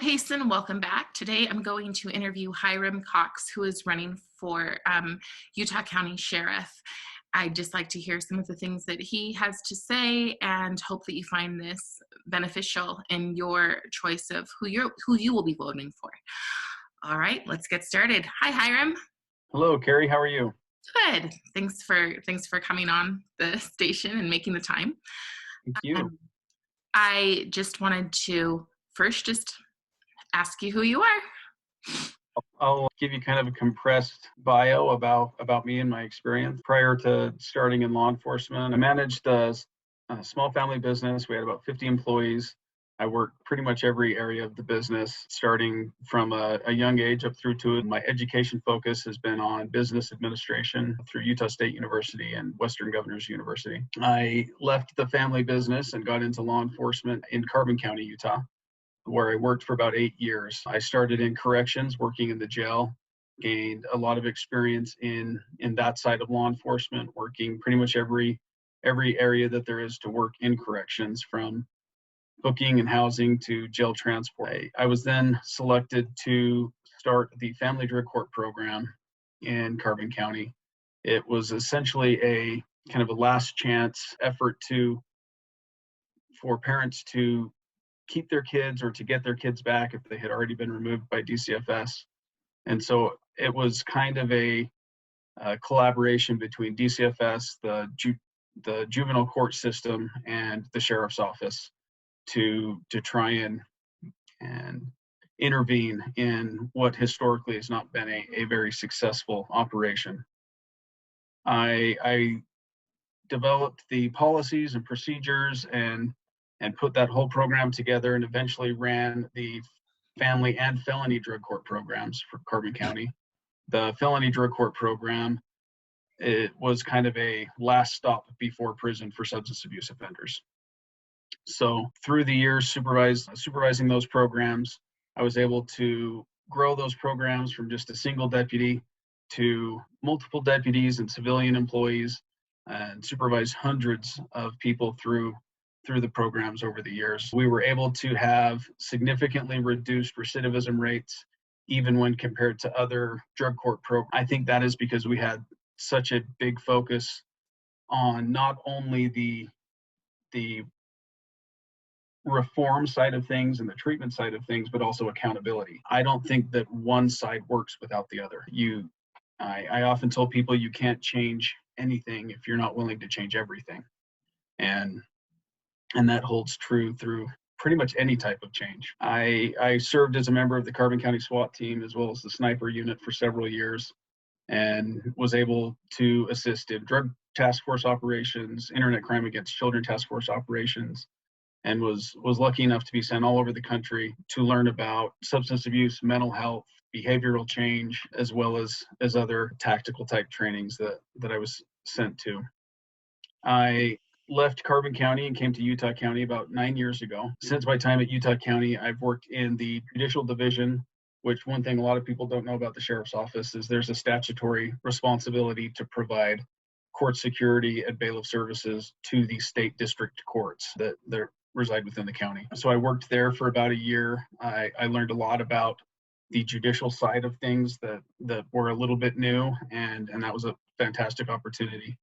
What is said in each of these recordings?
Payson. Welcome back. Today I'm going to interview Hyrum Cox, who is running for Utah County Sheriff. I'd just like to hear some of the things that he has to say and hope that you find this beneficial in your choice of who you will be voting for. All right, let's get started. Hi, Hyrum. Hello, Cari. How are you? Good. Thanks for coming on the station and making the time. Thank you. I just wanted to first just ask you who you are. I'll give you kind of a compressed bio about me and my experience. Prior to starting in law enforcement, I managed a small family business. We had about 50 employees. I worked pretty much every area of the business, starting from a young age up through to it. My education focus has been on business administration through Utah State University and Western Governors University. I left the family business and got into law enforcement in Carbon County, Utah, where I worked for about 8 years. I started in corrections, working in the jail, gained a lot of experience in that side of law enforcement, working pretty much every area that there is to work in corrections, from booking and housing to jail transport. I was then selected to start the Family Drug Court program in Carbon County. It was essentially a kind of a last chance effort for parents to keep their kids or to get their kids back if they had already been removed by DCFS. And so it was kind of a collaboration between DCFS, the juvenile court system, and the sheriff's office to try and intervene in what historically has not been a very successful operation. I developed the policies and procedures and put that whole program together, and eventually ran the family and felony drug court programs for Carbon County. The felony drug court program, it was kind of a last stop before prison for substance abuse offenders. So through the years supervising those programs, I was able to grow those programs from just a single deputy to multiple deputies and civilian employees, and supervise hundreds of people through the programs over the years. We were able to have significantly reduced recidivism rates, even when compared to other drug court programs. I think that is because we had such a big focus on not only the reform side of things and the treatment side of things, but also accountability. I don't think that one side works without the other. I often tell people you can't change anything if you're not willing to change everything. And that holds true through pretty much any type of change. I served as a member of the Carbon County SWAT team as well as the sniper unit for several years, and was able to assist in drug task force operations, internet crime against children task force operations, and was lucky enough to be sent all over the country to learn about substance abuse, mental health, behavioral change, as well as other tactical type trainings that I was sent to. I left Carbon County and came to Utah County about 9 years ago. Since my time at Utah County, I've worked in the judicial division, which one thing a lot of people don't know about the sheriff's office is there's a statutory responsibility to provide court security and bailiff services to the state district courts that reside within the county. So I worked there for about a year. I learned a lot about the judicial side of things that were a little bit new, and that was a fantastic opportunity.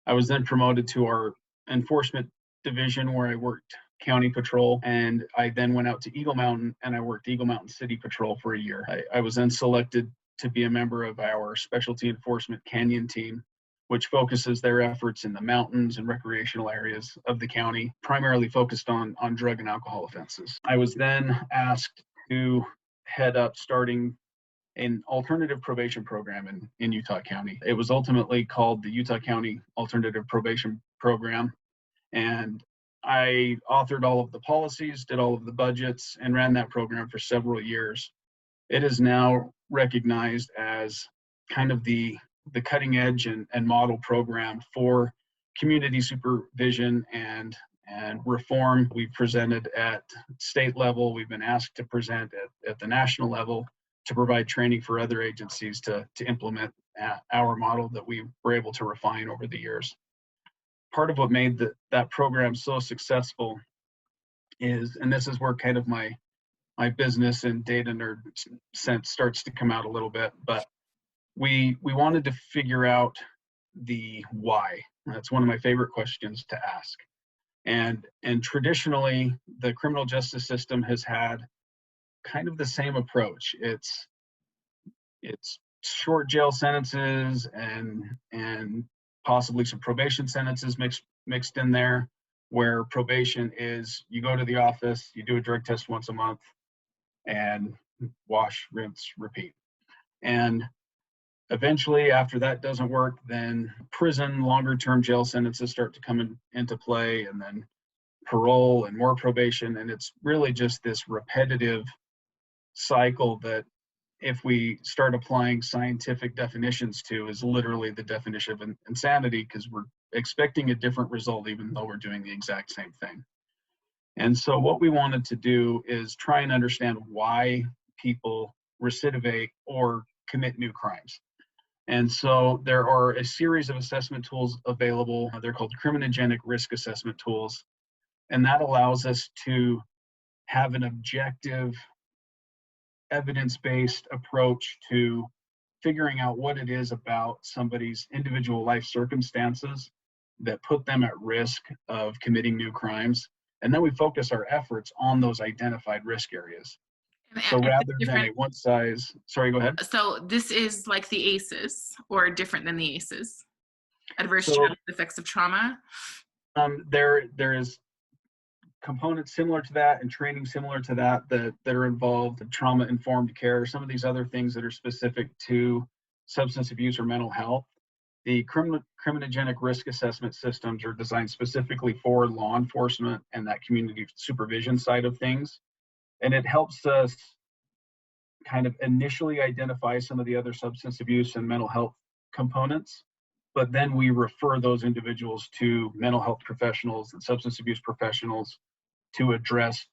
I was then promoted to our enforcement division, where I worked county patrol, and I then went out to Eagle Mountain and I worked Eagle Mountain City Patrol for a year. I was then selected to be a member of our specialty enforcement canyon team, which focuses their efforts in the mountains and recreational areas of the county, primarily focused on drug and alcohol offenses. I was then asked to head up starting an alternative probation program in Utah County. It was ultimately called the Utah County Alternative Probation Program, and I authored all of the policies, did all of the budgets, and ran that program for several years. It is now recognized as kind of the cutting edge and model program for community supervision and reform. We've presented at state level. We've been asked to present at the national level to provide training for other agencies to implement our model that we were able to refine over the years. Part of what made that program so successful is, and this is where kind of my my business and data nerd sense starts to come out a little bit, but we wanted to figure out the why. That's one of my favorite questions to ask. And traditionally, the criminal justice system has had kind of the same approach. It's short jail sentences and possibly some probation sentences mixed in there, where probation is you go to the office, you do a drug test once a month, and wash, rinse, repeat. And eventually, after that doesn't work, then prison, longer term jail sentences start to come into play, and then parole and more probation. And it's really just this repetitive cycle that, if we start applying scientific definitions to, is literally the definition of insanity, because we're expecting a different result even though we're doing the exact same thing. And so what we wanted to do is try and understand why people recidivate or commit new crimes. And so there are a series of assessment tools available. They're called criminogenic risk assessment tools. And that allows us to have an objective, evidence-based approach to figuring out what it is about somebody's individual life circumstances that put them at risk of committing new crimes. And then we focus our efforts on those identified risk areas. So rather than a one size, sorry, go ahead. So this is like the ACEs, or different than the ACEs? Adverse childhood effects of trauma? There is components similar to that and training similar to that are involved in trauma-informed care, some of these other things that are specific to substance abuse or mental health. The criminogenic risk assessment systems are designed specifically for law enforcement and that community supervision side of things. And it helps us kind of initially identify some of the other substance abuse and mental health components, but then we refer those individuals to mental health professionals and substance abuse professionals to address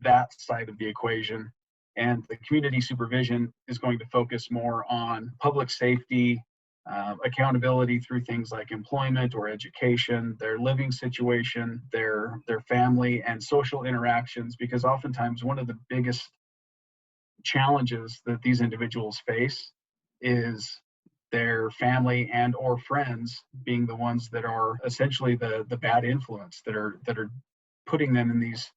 that side of the equation. And the community supervision is going to focus more on public safety, accountability through things like employment or education, their living situation, their family and social interactions, because oftentimes one of the biggest challenges that these individuals face is their family and or friends being the ones that are essentially the bad influence that are putting them in these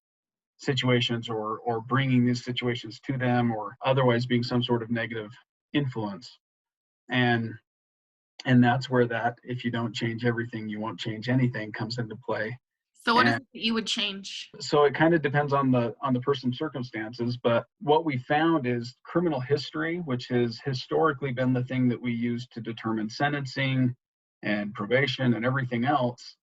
situations or bringing these situations to them, or otherwise being some sort of negative influence. And that's where that, if you don't change everything, you won't change anything, comes into play. So what is it that you would change? So it kind of depends on the person's circumstances, but what we found is criminal history, which has historically been the thing that we use to determine sentencing and probation and everything else,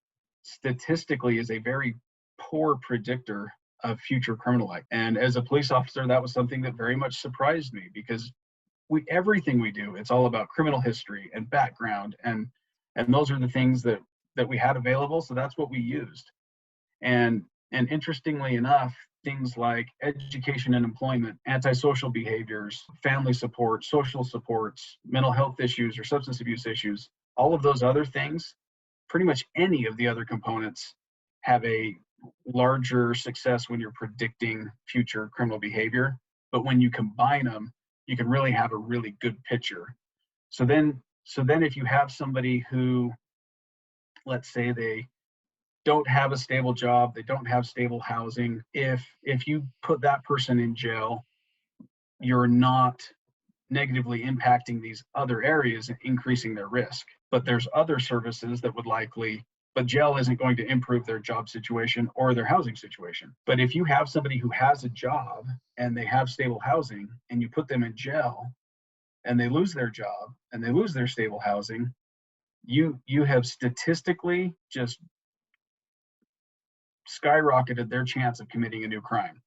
statistically is a very poor predictor of future criminal act. And as a police officer, that was something that very much surprised me, because everything we do, it's all about criminal history and background, and those are the things that we had available, so that's what we used. And interestingly enough, things like education and employment, antisocial behaviors, family support, social supports, mental health issues or substance abuse issues, all of those other things, pretty much any of the other components have a larger success when you're predicting future criminal behavior. But when you combine them, you can really have a really good picture. So then if you have somebody who, let's say they don't have a stable job, they don't have stable housing, if you put that person in jail, you're not negatively impacting these other areas and increasing their risk. But there's other services that would likely, but jail isn't going to improve their job situation or their housing situation. But if you have somebody who has a job and they have stable housing, and you put them in jail and they lose their job and they lose their stable housing, you have statistically just skyrocketed their chance of committing a new crime.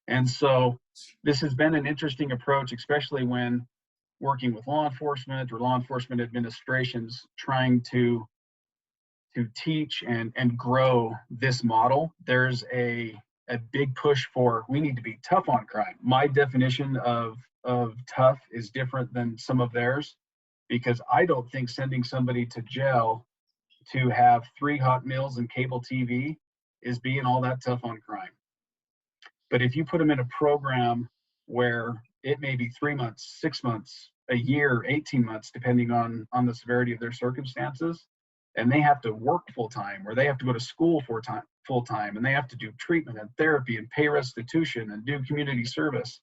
And so this has been an interesting approach, especially when working with law enforcement or law enforcement administrations trying to teach and grow this model. There's a big push for, we need to be tough on crime. My definition of tough is different than some of theirs, because I don't think sending somebody to jail to have 3 hot meals and cable TV is being all that tough on crime. But if you put them in a program where it may be 3 months, 6 months, a year, 18 months, depending on the severity of their circumstances, and they have to work full time, or they have to go to school full time, and they have to do treatment and therapy and pay restitution and do community service,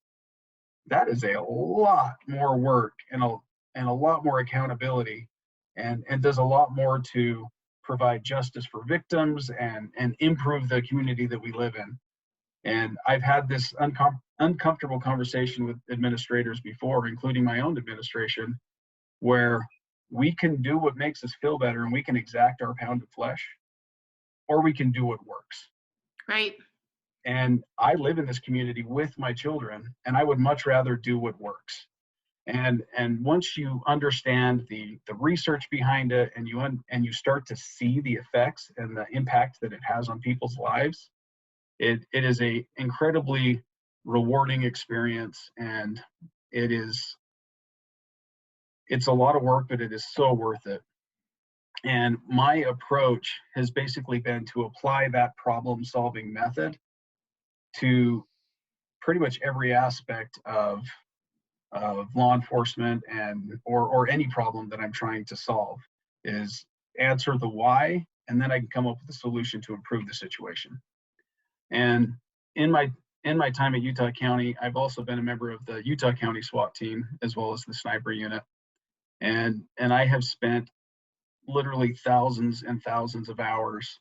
that is a lot more work and a lot more accountability, and does a lot more to provide justice for victims and improve the community that we live in. And I've had this uncomfortable conversation with administrators before, including my own administration, where we can do what makes us feel better and we can exact our pound of flesh, or we can do what works. Right. And I live in this community with my children, and I would much rather do what works. And once you understand the research behind it, and you start to see the effects and the impact that it has on people's lives, it is a incredibly rewarding experience, and it's a lot of work, but it is so worth it. And my approach has basically been to apply that problem solving method to pretty much every aspect of law enforcement or any problem that I'm trying to solve. Is answer the why, and then I can come up with a solution to improve the situation. And in my time at Utah County, I've also been a member of the Utah County SWAT team as well as the sniper unit. And I have spent literally thousands and thousands of hours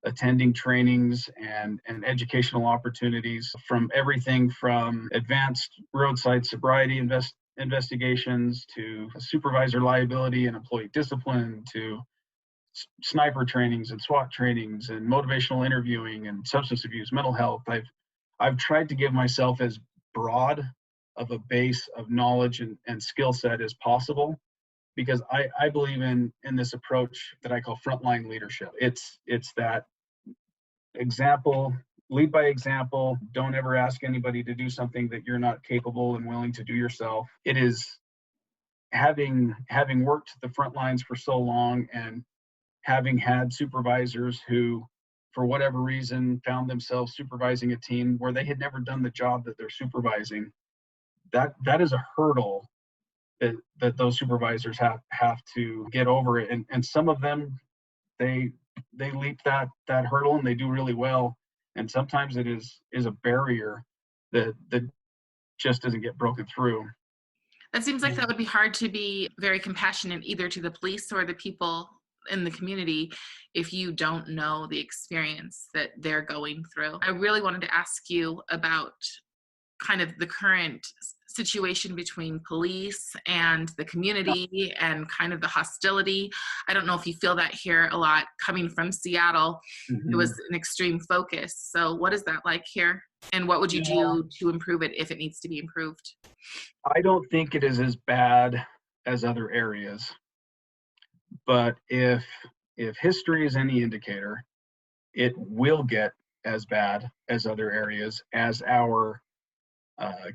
attending trainings and educational opportunities, from everything from advanced roadside sobriety investigations to supervisor liability and employee discipline, to sniper trainings and SWAT trainings and motivational interviewing and substance abuse, mental health. I've tried to give myself as broad of a base of knowledge and skill set as possible, because I believe in this approach that I call frontline leadership. It's that example, lead by example. Don't ever ask anybody to do something that you're not capable and willing to do yourself. It is having worked the front lines for so long, and having had supervisors who, for whatever reason, found themselves supervising a team where they had never done the job that they're supervising. That is a hurdle that those supervisors have to get over it. And some of them, they leap that hurdle and they do really well. And sometimes it is a barrier that just doesn't get broken through. That seems like that would be hard to be very compassionate either to the police or the people in the community if you don't know the experience that they're going through. I really wanted to ask you about kind of the current situation between police and the community and kind of the hostility. I don't know if you feel that here a lot. Coming from Seattle, It was an extreme focus. So what is that like here? And what would you do to improve it if it needs to be improved? I don't think it is as bad as other areas. But if history is any indicator, it will get as bad as other areas as our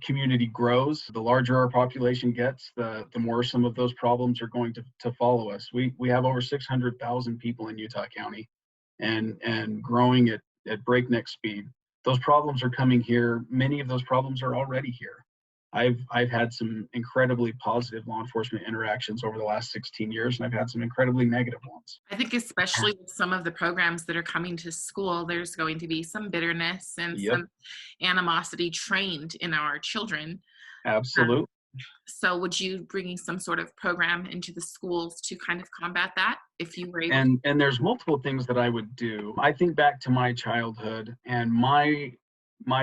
community grows. The larger our population gets, the more some of those problems are going to follow us. We have over 600,000 people in Utah County, and growing at breakneck speed. Those problems are coming here. Many of those problems are already here. I've had some incredibly positive law enforcement interactions over the last 16 years, and I've had some incredibly negative ones. I think especially with some of the programs that are coming to school, there's going to be some bitterness and some animosity trained in our children. Absolutely. So would you bring some sort of program into the schools to kind of combat that if you were able? And there's multiple things that I would do. I think back to my childhood, and my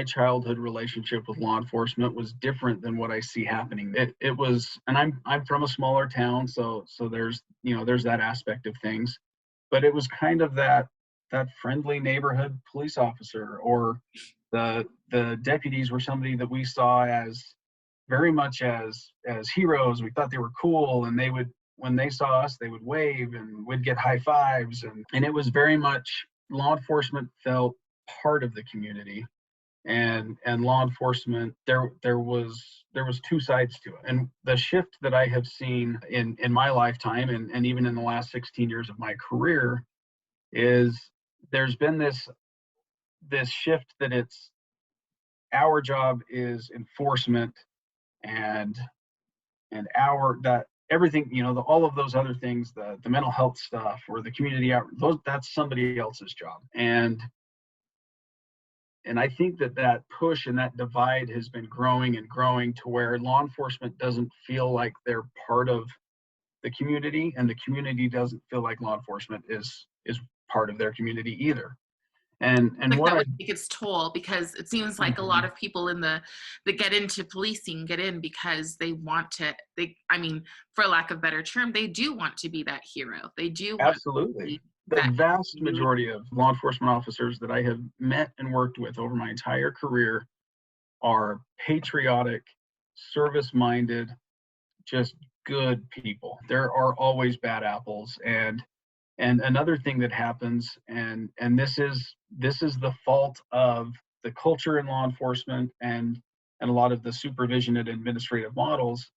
childhood relationship with law enforcement was different than what I see happening. It was, and I'm from a smaller town, so there's that aspect of things, but it was kind of that friendly neighborhood police officer, or the deputies were somebody that we saw as very much as heroes. We thought they were cool, and when they saw us, they would wave and we'd get high fives, and it was very much law enforcement felt part of the community. And law enforcement, there was two sides to it. And the shift that I have seen in my lifetime, and even in the last 16 years of my career, is there's been this shift that it's our job is enforcement, and our that everything, all of those other things, the mental health stuff or the community out, those, that's somebody else's job. And I think that push and that divide has been growing and growing to where law enforcement doesn't feel like they're part of the community, and the community doesn't feel like law enforcement is part of their community either. And Like what that I would take its toll, because it seems like a lot Mhm. of people that get into policing get in because they want to, I mean, for lack of a better term, they do want to be that hero. They do want to Absolutely. be The that vast community. majority of law enforcement officers that I have met and worked with over my entire career are patriotic, service-minded, just good people. There are always bad apples. And another thing that happens, and this is the fault of the culture in law enforcement and a lot of the supervision and administrative models,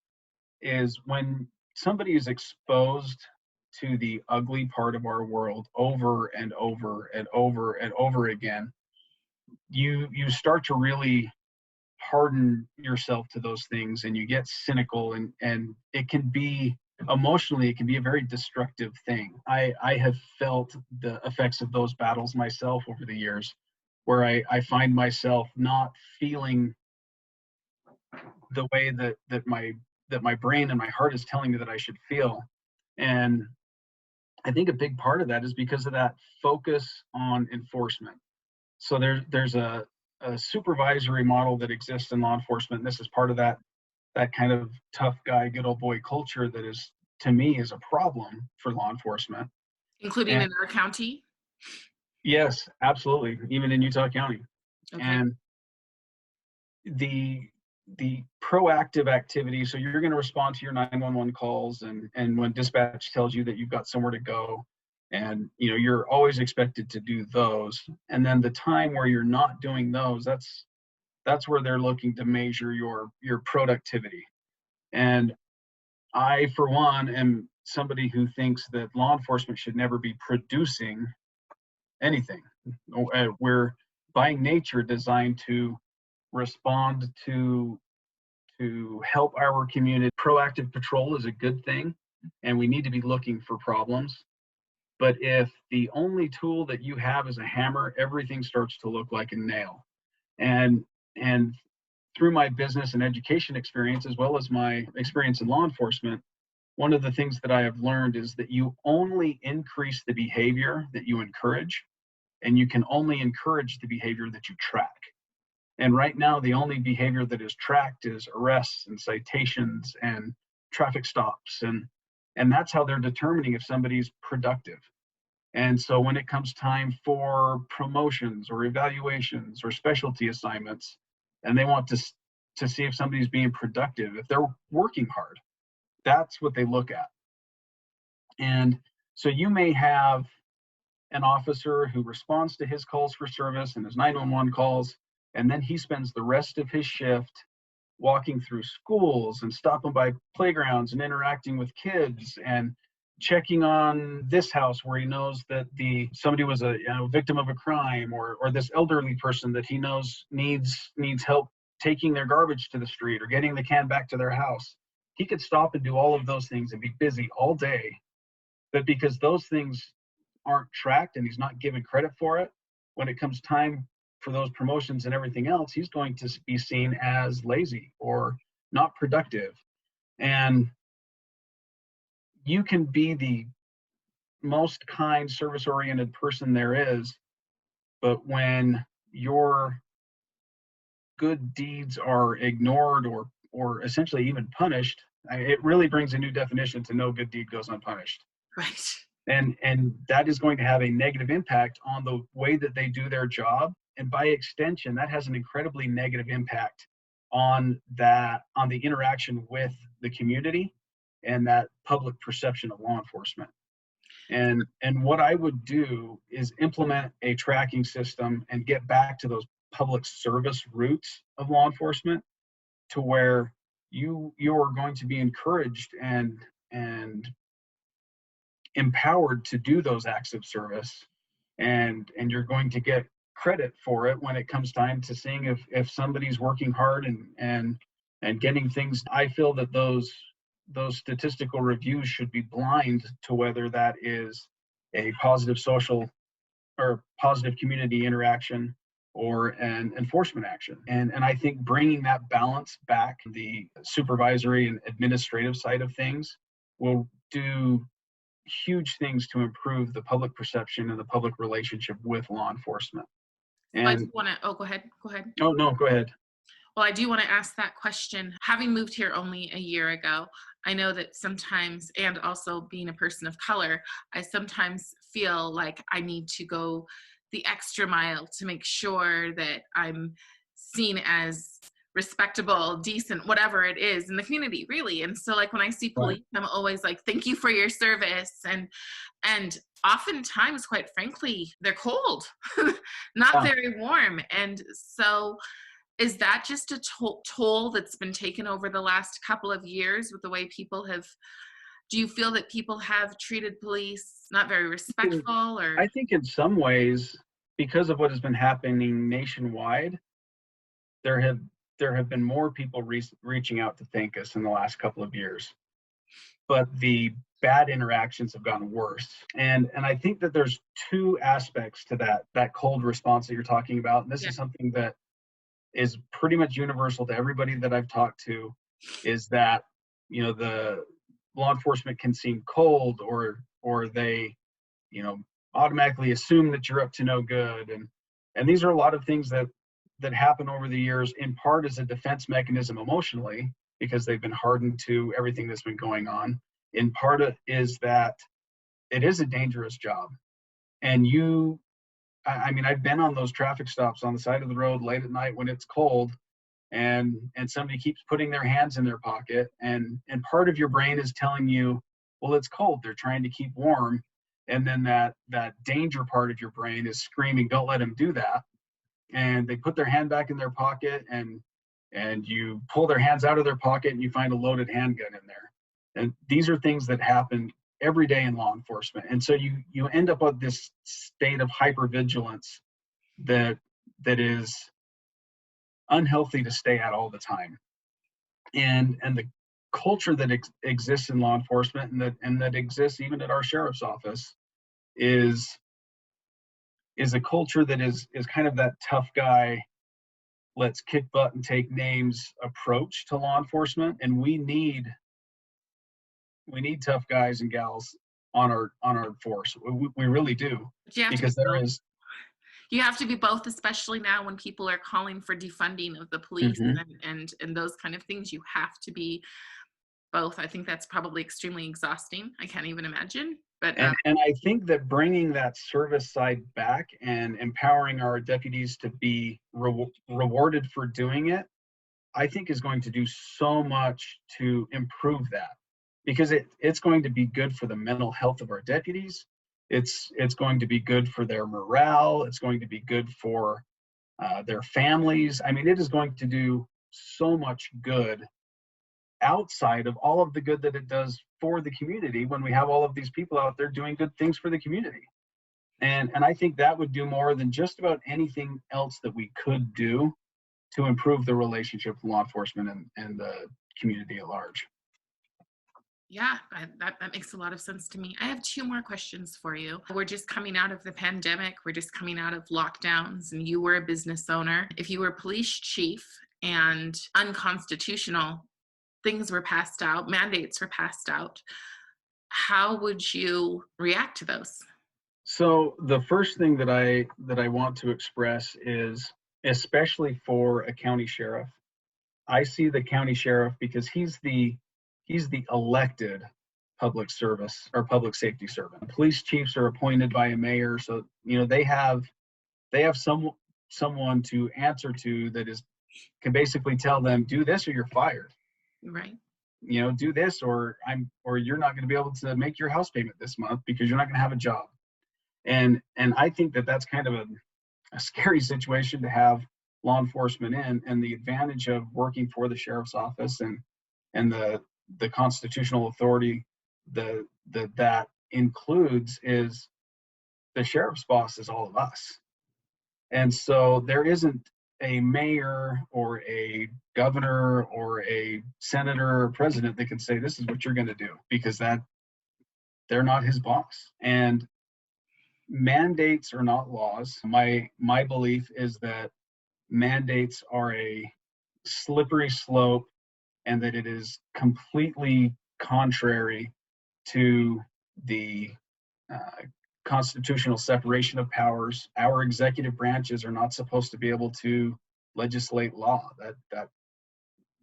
is when somebody is exposed to the ugly part of our world over and over and over and over again, you start to really harden yourself to those things, and you get cynical, and it can be emotionally, it can be a very destructive thing. I have felt the effects of those battles myself over the years, where I find myself not feeling the way that my brain and my heart is telling me that I should feel. And I think a big part of that is because of that focus on enforcement. So there's a supervisory model that exists in law enforcement, and this is part of that kind of tough guy, good old boy culture that is, to me, is a problem for law enforcement. Including And in our county. yes, absolutely, even in Utah County. Okay. And the the proactive activity, so you're going to respond to your 911 calls, and when dispatch tells you that you've got somewhere to go, and you're always expected to do those. And then the time where you're not doing those, that's where they're looking to measure your productivity. And I, for one, am somebody who thinks that law enforcement should never be producing anything. We're by nature designed to respond to help our community. Proactive patrol is a good thing, and we need to be looking for problems. But if the only tool that you have is a hammer, everything starts to look like a nail. And through my business and education experience, as well as my experience in law enforcement, one of the things that I have learned is that you only increase the behavior that you encourage, and you can only encourage the behavior that you track. And right now, the only behavior that is tracked is arrests and citations and traffic stops. And that's how they're determining if somebody's productive. And so when it comes time for promotions or evaluations or specialty assignments, and they want to see if somebody's being productive, if they're working hard, that's what they look at. And so you may have an officer who responds to his calls for service and his 911 calls, and then he spends the rest of his shift walking through schools and stopping by playgrounds and interacting with kids and checking on this house where he knows that somebody was a victim of a crime, or this elderly person that he knows needs help taking their garbage to the street or getting the can back to their house. He could stop and do all of those things and be busy all day, but because those things aren't tracked and he's not given credit for it, when it comes time for those promotions and everything else, he's going to be seen as lazy or not productive. And you can be the most kind, service oriented person there is, but when your good deeds are ignored or essentially even punished, it really brings a new definition to no good deed goes unpunished. Right. And that is going to have a negative impact on the way that they do their job, and by extension that has an incredibly negative impact on the interaction with the community and that public perception of law enforcement. And what I would do is implement a tracking system and get back to those public service roots of law enforcement, to where you're going to be encouraged and empowered to do those acts of service, and you're going to get credit for it when it comes time to seeing if somebody's working hard and getting things. I feel that those statistical reviews should be blind to whether that is a positive social or positive community interaction or an enforcement action. And I think bringing that balance back, the supervisory and administrative side of things, will do huge things to improve the public perception and the public relationship with law enforcement. So I do And want to, oh, go ahead. Go ahead. oh no, go ahead. Well, I do want to ask that question. Having moved here only a year ago, I know that sometimes, and also being a person of color, I sometimes feel like I need to go the extra mile to make sure that I'm seen as respectable, decent, whatever it is in the community, really. And so like when I see Right. police, I'm always like, thank you for your service. And oftentimes, quite frankly, they're cold, not Yeah. very warm. And so is that just a toll that's been taken over the last couple of years with the way people have, do you feel that people have treated police not very respectful or? I think in some ways, because of what has been happening nationwide, there have there have been more people reaching out to thank us in the last couple of years, but the bad interactions have gotten worse. And I think that there's two aspects to that cold response that you're talking about. And this Yeah. is something that is pretty much universal to everybody that I've talked to, is that the law enforcement can seem cold, or they you know automatically assume that you're up to no good, and these are a lot of things that happen over the years, in part as a defense mechanism emotionally, because they've been hardened to everything that's been going on. In part is that it is a dangerous job, and I mean, I've been on those traffic stops on the side of the road late at night when it's cold, and somebody keeps putting their hands in their pocket, and part of your brain is telling you, well, it's cold, they're trying to keep warm. And then that danger part of your brain is screaming, don't let them do that. And they put their hand back in their pocket, and you pull their hands out of their pocket and you find a loaded handgun in there. And these are things that happen every day in law enforcement. And so you end up with this state of hypervigilance that is unhealthy to stay at all the time. And the culture that exists in law enforcement, and that exists even at our sheriff's office, is a culture that is kind of that tough guy, let's kick butt and take names approach to law enforcement. And we need tough guys and gals on our force. We really do, But you have to be because there both. is. You have to be both, especially now when people are calling for defunding of the police Mhm. and those kind of things. You have to be both. I think that's probably extremely exhausting. I can't even imagine. But And I think that bringing that service side back and empowering our deputies to be rewarded for doing it, I think is going to do so much to improve that, because it's going to be good for the mental health of our deputies. It's going to be good for their morale. It's going to be good for their families. I mean, it is going to do so much good outside of all of the good that it does for the community, when we have all of these people out there doing good things for the community. And I think that would do more than just about anything else that we could do to improve the relationship with law enforcement and the community at large. yeah, that makes a lot of sense to me. I have two more questions for you. We're just coming out of the pandemic. We're just coming out of lockdowns, and you were a business owner. If you were police chief and unconstitutional things were passed out, mandates were passed out, how would you react to those? So the first thing that I want to express is, especially for a county sheriff, I see the county sheriff, because he's the elected public service or public safety servant. Police chiefs are appointed by a mayor, so they have someone to answer to, that is can basically tell them, do this or you're fired. Right. Do this, or you're not going to be able to make your house payment this month because you're not going to have a job. And I think that that's kind of a scary situation to have law enforcement in. And the advantage of working for the sheriff's office and the constitutional authority that includes is, the sheriff's boss is all of us. And so there isn't a mayor or a governor or a senator or president that can say this is what you're going to do, because that they're not his boss. And mandates are not laws. My belief is that mandates are a slippery slope, and that it is completely contrary to the uh, constitutional separation of powers. Our executive branches are not supposed to be able to legislate law. That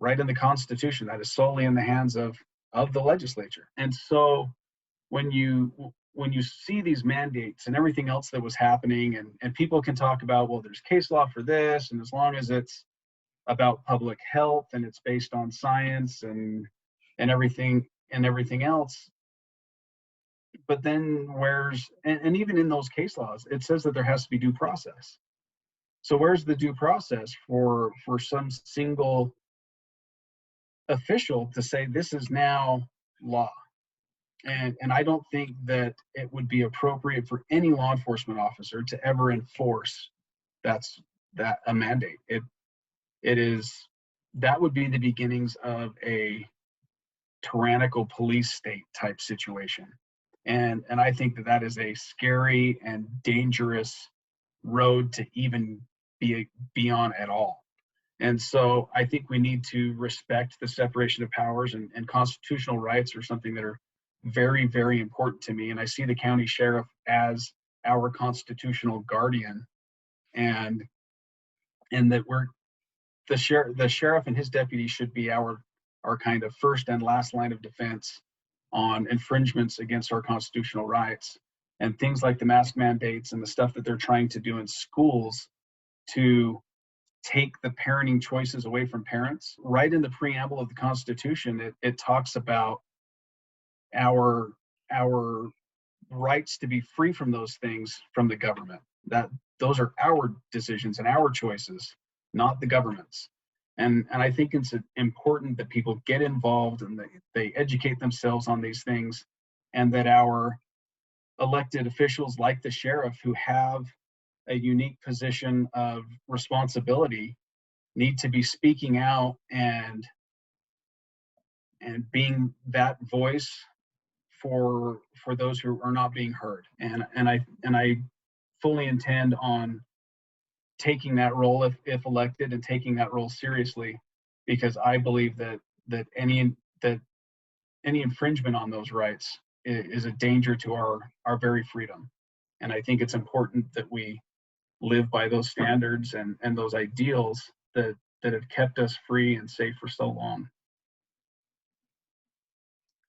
right in the Constitution, that is solely in the hands of the legislature. And so when you see these mandates and everything else that was happening, and people can talk about, well, there's case law for this, and as long as it's about public health and it's based on science and everything else. But then and even in those case laws, it says that there has to be due process. So where's the due process for some single official to say this is now law? And I don't think that it would be appropriate for any law enforcement officer to ever enforce that's that a mandate. It is that would be the beginnings of a tyrannical police state type situation. And I think that that is a scary and dangerous road to even be on at all. And so I think we need to respect the separation of powers, and constitutional rights are something that are very, very important to me. And I see the county sheriff as our constitutional guardian, and that the sheriff and his deputies should be our kind of first and last line of defense on infringements against our constitutional rights, and things like the mask mandates and the stuff that they're trying to do in schools to take the parenting choices away from parents. Right in the preamble of the Constitution, it talks about our rights to be free from those things from the government. That those are our decisions and our choices, not the government's. And I think it's important that people get involved and they educate themselves on these things, and that our elected officials like the sheriff, who have a unique position of responsibility, need to be speaking out and being that voice for those who are not being heard. And I fully intend on taking that role if elected, and taking that role seriously, because I believe that any infringement on those rights is a danger to our very freedom. And I think it's important that we live by those standards and those ideals that have kept us free and safe for so long.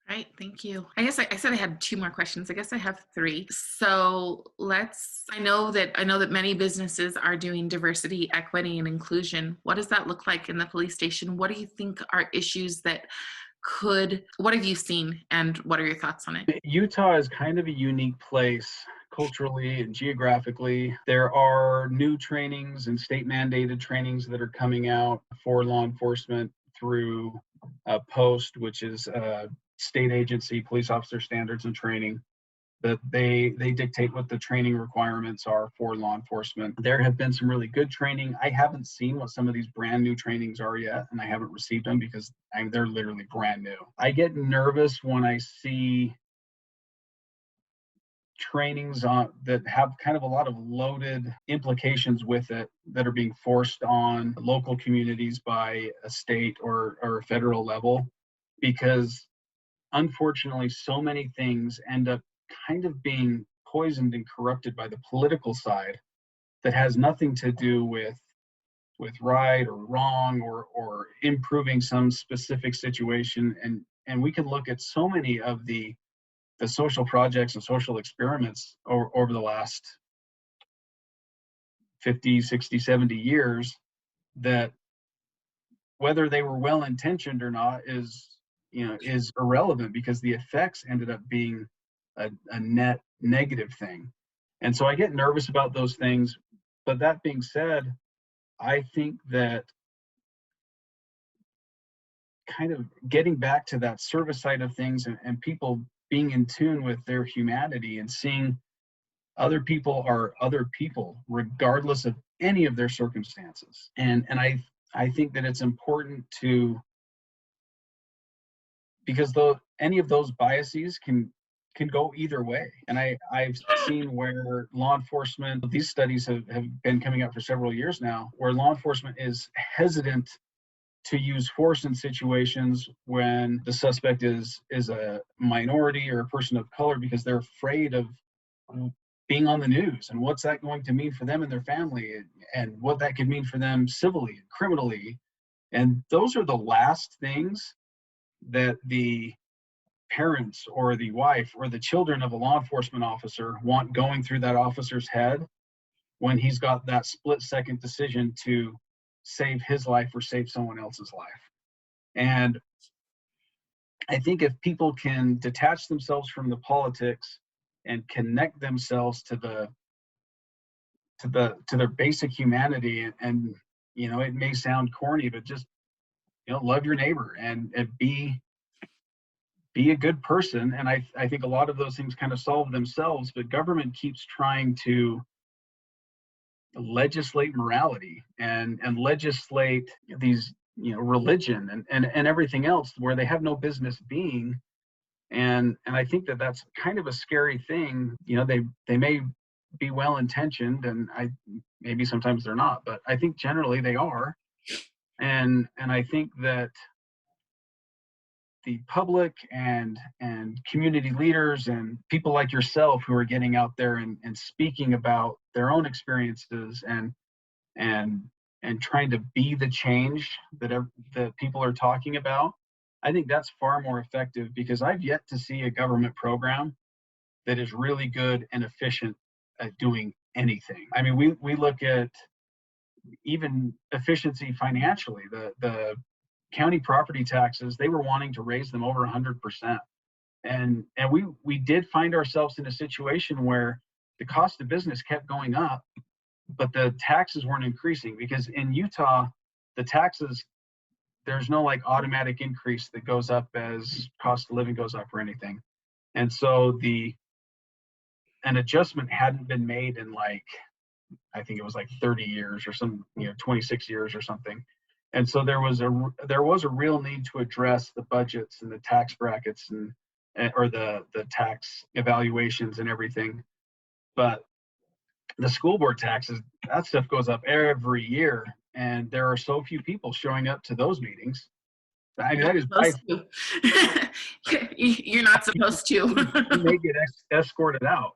Right, thank you. I guess I said I had two more questions. I guess I have three. So I know that many businesses are doing diversity, equity, and inclusion. What does that look like in the police station? What do you think are issues what have you seen, and what are your thoughts on it? Utah is kind of a unique place culturally and geographically. There are new trainings and state mandated trainings that are coming out for law enforcement through POST, which is state agency, police officer standards and training, that they dictate what the training requirements are for law enforcement. There have been some really good training. I haven't seen what some of these brand new trainings are yet, and I haven't received them because they're literally brand new. I get nervous when I see trainings that have kind of a lot of loaded implications with it that are being forced on local communities by a state or a federal level, because unfortunately so many things end up kind of being poisoned and corrupted by the political side, that has nothing to do with right or wrong or improving some specific situation. And we can look at so many of the social projects and social experiments over the last 50, 60, 70 years, that whether they were well intentioned or not is irrelevant, because the effects ended up being a net negative thing. And so I get nervous about those things. But that being said, I think that kind of getting back to that service side of things, and people being in tune with their humanity and seeing Other people are other people, regardless of any of their circumstances. And I think that it's important to, because though any of those biases can go either way. And I've seen where law enforcement, these studies have been coming out for several years now, where law enforcement is hesitant to use force in situations when the suspect is a minority or a person of color, because they're afraid of being on the news and what's that going to mean for them and their family, and what that could mean for them civilly and criminally. And those are the last things that the parents or the wife or the children of a law enforcement officer want going through that officer's head when he's got that split-second decision to save his life or save someone else's life. And I think if people can detach themselves from the politics and connect themselves to their basic humanity, and it may sound corny, but just love your neighbor and be a good person. And I think a lot of those things kind of solve themselves, but government keeps trying to legislate morality and legislate these religion and everything else where they have no business being. And I think that that's kind of a scary thing. They may be well intentioned, and maybe sometimes they're not, but I think generally they are. And I think that the public and community leaders and people like yourself who are getting out there and speaking about their own experiences and trying to be the change that people are talking about, I think that's far more effective, because I've yet to see a government program that is really good and efficient at doing anything. I mean, we look at even efficiency financially. The county property taxes, they were wanting to raise them over 100%. And we did find ourselves in a situation where the cost of business kept going up, but the taxes weren't increasing, because in Utah, the taxes, there's no like automatic increase that goes up as cost of living goes up or anything. And so an adjustment hadn't been made in I think it was 30 years or 26 years or something. And so there was a real need to address the budgets and the tax brackets or the tax evaluations and everything. But the school board taxes, that stuff goes up every year, and there are so few people showing up to those meetings. I mean, that is Supposed to. You're not supposed to. you may get escorted out.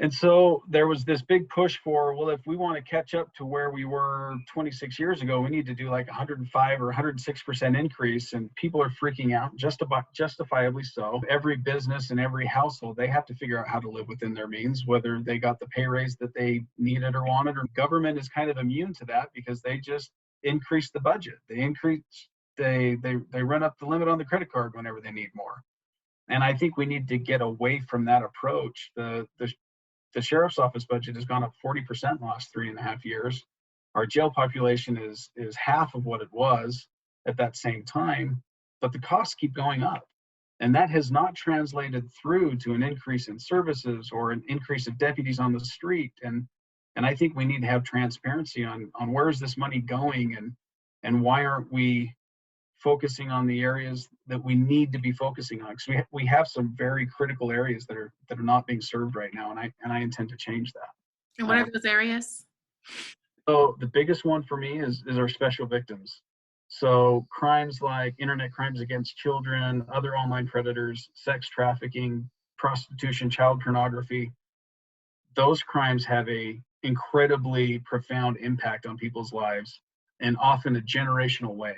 And so there was this big push for, well, if we want to catch up to where we were 26 years ago, we need to do 105 or 106% increase. And people are freaking out, justifiably so. Every business and every household, they have to figure out how to live within their means, whether they got the pay raise that they needed or wanted. Or government is kind of immune to that, because they just increase the budget. They run up the limit on the credit card whenever they need more. And I think we need to get away from that approach. The sheriff's office budget has gone up 40% in the last 3.5 years. Our jail population is half of what it was at that same time, but the costs keep going up. And that has not translated through to an increase in services or an increase of deputies on the street. And I think we need to have transparency on where is this money going, and why aren't we focusing on the areas that we need to be focusing on, because we have some very critical areas that are not being served right now, and I intend to change that. And what are those areas? So the biggest one for me is our special victims. So crimes like internet crimes against children, other online predators, sex trafficking, prostitution, child pornography. Those crimes have a incredibly profound impact on people's lives, and often a generational way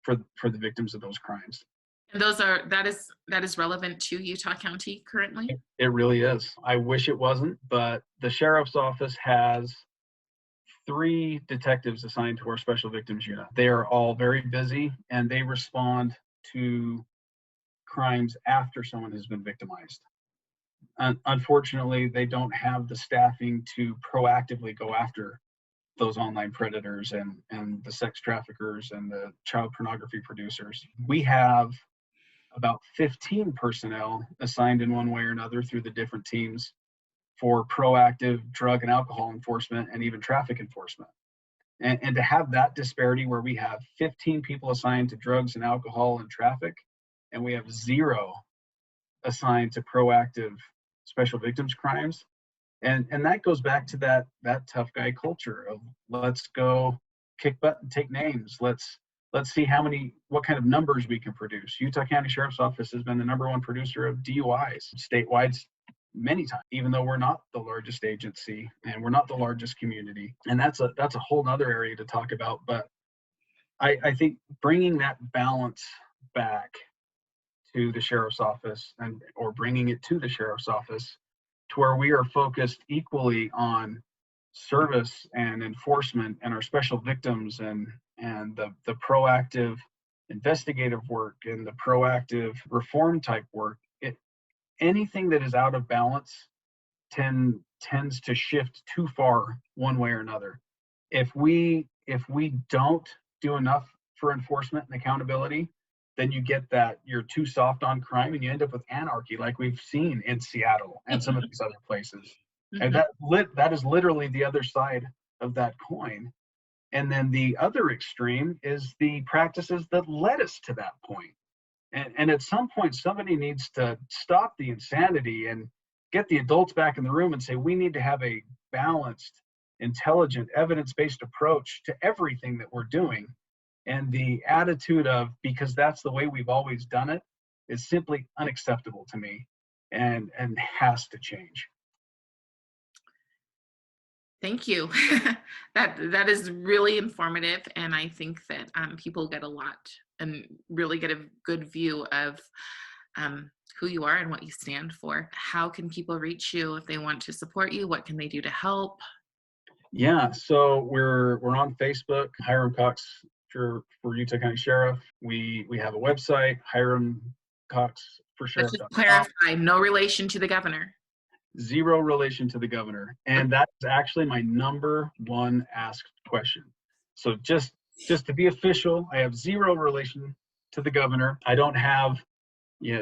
for the victims of those crimes. And that is relevant to Utah County currently? It really is. I wish it wasn't, but the sheriff's office has 3 detectives assigned to our special victims unit. They are all very busy, and they respond to crimes after someone has been victimized. Unfortunately, they don't have the staffing to proactively go after those online predators and the sex traffickers and the child pornography producers. We have about 15 personnel assigned in one way or another through the different teams for proactive drug and alcohol enforcement and even traffic enforcement. And to have that disparity where we have 15 people assigned to drugs and alcohol and traffic, and we have 0 assigned to proactive special victims crimes. And that goes back to that tough guy culture of let's go kick butt and take names. Let's see what kind of numbers we can produce. Utah County Sheriff's Office has been the #1 producer of DUIs statewide many times, even though we're not the largest agency and we're not the largest community. And that's a whole nother area to talk about. But I think bringing that balance back to the sheriff's office or bringing it to the sheriff's office to where we are focused equally on service and enforcement and our special victims and the proactive investigative work and the proactive reform type work. Anything that is out of balance tends to shift too far one way or another. If we don't do enough for enforcement and accountability, then you get that you're too soft on crime and you end up with anarchy like we've seen in Seattle and some of these other places. And that is literally the other side of that coin. And then the other extreme is the practices that led us to that point. And at some point, somebody needs to stop the insanity and get the adults back in the room and say, we need to have a balanced, intelligent, evidence-based approach to everything that we're doing. And the attitude of, because that's the way we've always done it, is simply unacceptable to me and has to change. Thank you. That is really informative, and I think that people get a lot and really get a good view of who you are and what you stand for. How can people reach you if they want to support you? What can they do to help? Yeah, so we're on Facebook, Hyrum Cox for Utah County Sheriff. We have a website, Hyrum Cox for Sheriff. Let's just clarify, no relation to the governor. 0 relation to the governor. And that's actually my #1 asked question. So just to be official, I have 0 relation to the governor. I don't have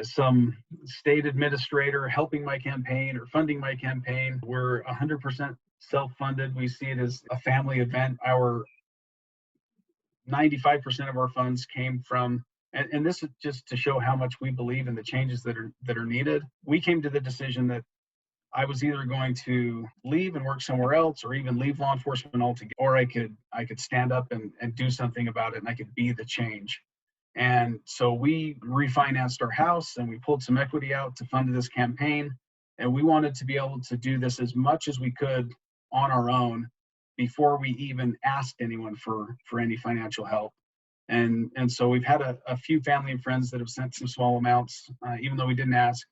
some state administrator helping my campaign or funding my campaign. We're 100% self-funded. We see it as a family event. Our 95% of our funds came from, and this is just to show how much we believe in the changes that are needed. We came to the decision that I was either going to leave and work somewhere else or even leave law enforcement altogether, or I could stand up and do something about it, and I could be the change. And so we refinanced our house and we pulled some equity out to fund this campaign. And we wanted to be able to do this as much as we could on our own before we even asked anyone for any financial help. And so we've had a few family and friends that have sent some small amounts, even though we didn't ask.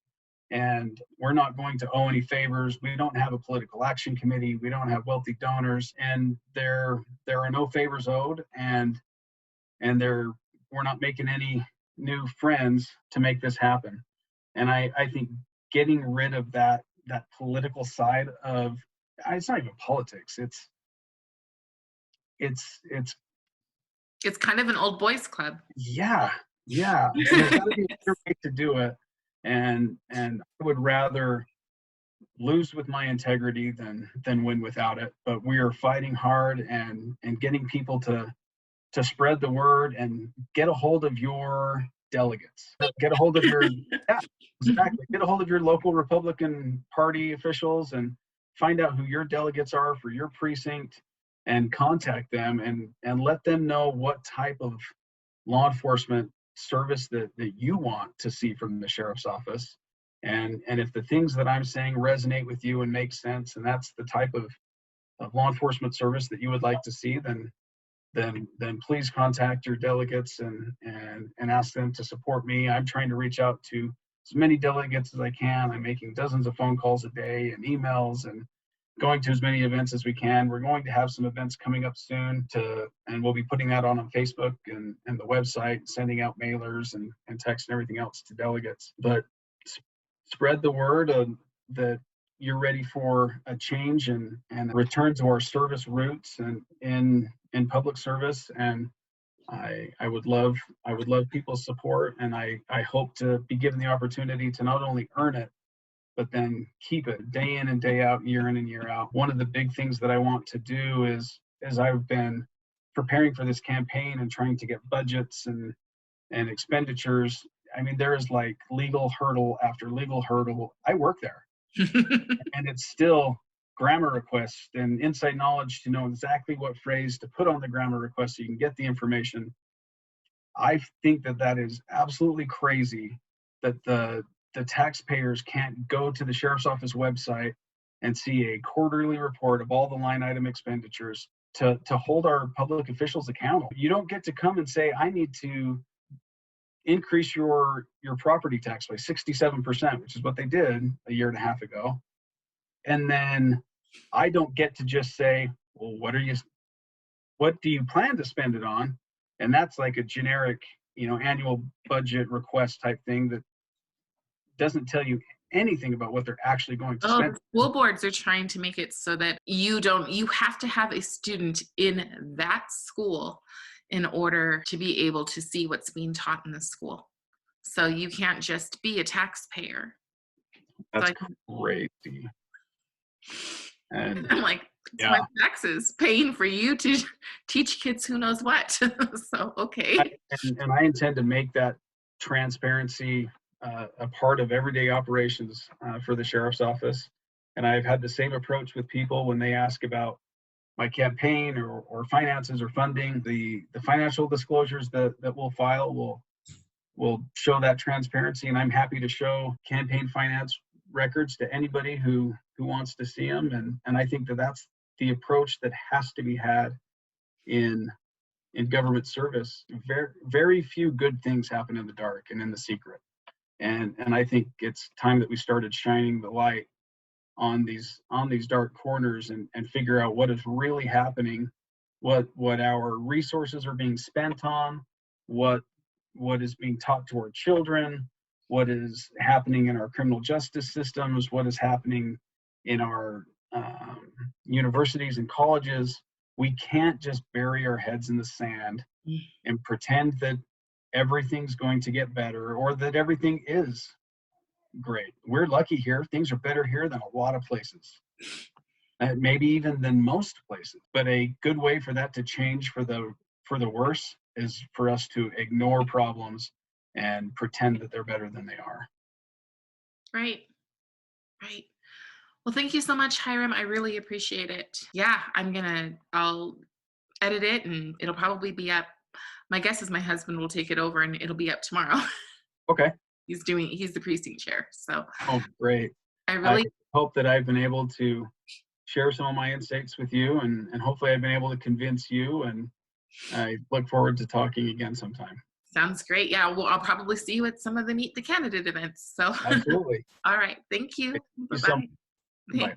And we're not going to owe any favors. We don't have a political action committee. We don't have wealthy donors, and there are no favors owed. And we're not making any new friends to make this happen. And I think getting rid of that political side of, it's not even politics. It's kind of an old boys club. Yeah. And there's got to be a better way to do it. And I would rather lose with my integrity than win without it. But we are fighting hard and getting people to spread the word and get a hold of your delegates. Get a hold of your Get a hold of your local Republican Party officials and find out who your delegates are for your precinct and contact them and let them know what type of law enforcement service that you want to see from the sheriff's office. And if the things that I'm saying resonate with you and make sense, and that's the type of law enforcement service that you would like to see, then please contact your delegates and ask them to support me. I'm trying to reach out to as many delegates as I can. I'm making dozens of phone calls a day and emails and going to as many events as we can. We're going to have some events coming up soon and we'll be putting that on Facebook and the website, sending out mailers and text and everything else to delegates. But spread the word that you're ready for a change and return to our service roots and in public service. And I would love people's support, and I hope to be given the opportunity to not only earn it, but then keep it day in and day out, year in and year out. One of the big things that I want to do is, as I've been preparing for this campaign and trying to get budgets and expenditures, I mean, there is like legal hurdle after legal hurdle. I work there, and it's still grammar requests and inside knowledge to know exactly what phrase to put on the grammar request so you can get the information. I think that that is absolutely crazy that the taxpayers can't go to the sheriff's office website and see a quarterly report of all the line item expenditures to hold our public officials accountable. You don't get to come and say, I need to increase your property tax by 67%, which is what they did a year and a half ago. And then I don't get to just say, well, what do you plan to spend it on? And that's like a generic, annual budget request type thing that doesn't tell you anything about what they're actually going to Oh, spend. the school boards are trying to make it so that you have to have a student in that school in order to be able to see what's being taught in the school. So you can't just be a taxpayer. That's So crazy. And I'm like, it's yeah, my taxes paying for you to teach kids who knows what. So, okay. and I intend to make that transparency a part of everyday operations for the sheriff's office. And I've had the same approach with people when they ask about my campaign or finances or funding. The financial disclosures that we'll file will show that transparency, and I'm happy to show campaign finance records to anybody who wants to see them. And I think that that's the approach that has to be had in government service. Very few good things happen in the dark and in the secret. And I think it's time that we started shining the light on these dark corners and figure out what is really happening, what our resources are being spent on, what is being taught to our children, what is happening in our criminal justice systems, what is happening in our universities and colleges. We can't just bury our heads in the sand and pretend that everything's going to get better or that everything is great. We're lucky here. Things are better here than a lot of places, maybe even than most places. But a good way for that to change for the worse is for us to ignore problems and pretend that they're better than they are. Right. Well, thank you so much, Hyrum. I really appreciate it. Yeah, I'll edit it and it'll probably be up. My guess is my husband will take it over and it'll be up tomorrow. Okay. He's the precinct chair. So Oh, great. I hope that I've been able to share some of my insights with you, and hopefully I've been able to convince you, and I look forward to talking again sometime. Sounds great. Yeah, well, I'll probably see you at some of the Meet the Candidate events. So Absolutely. all right. Thank you. Thank you so Bye-bye. much. Bye.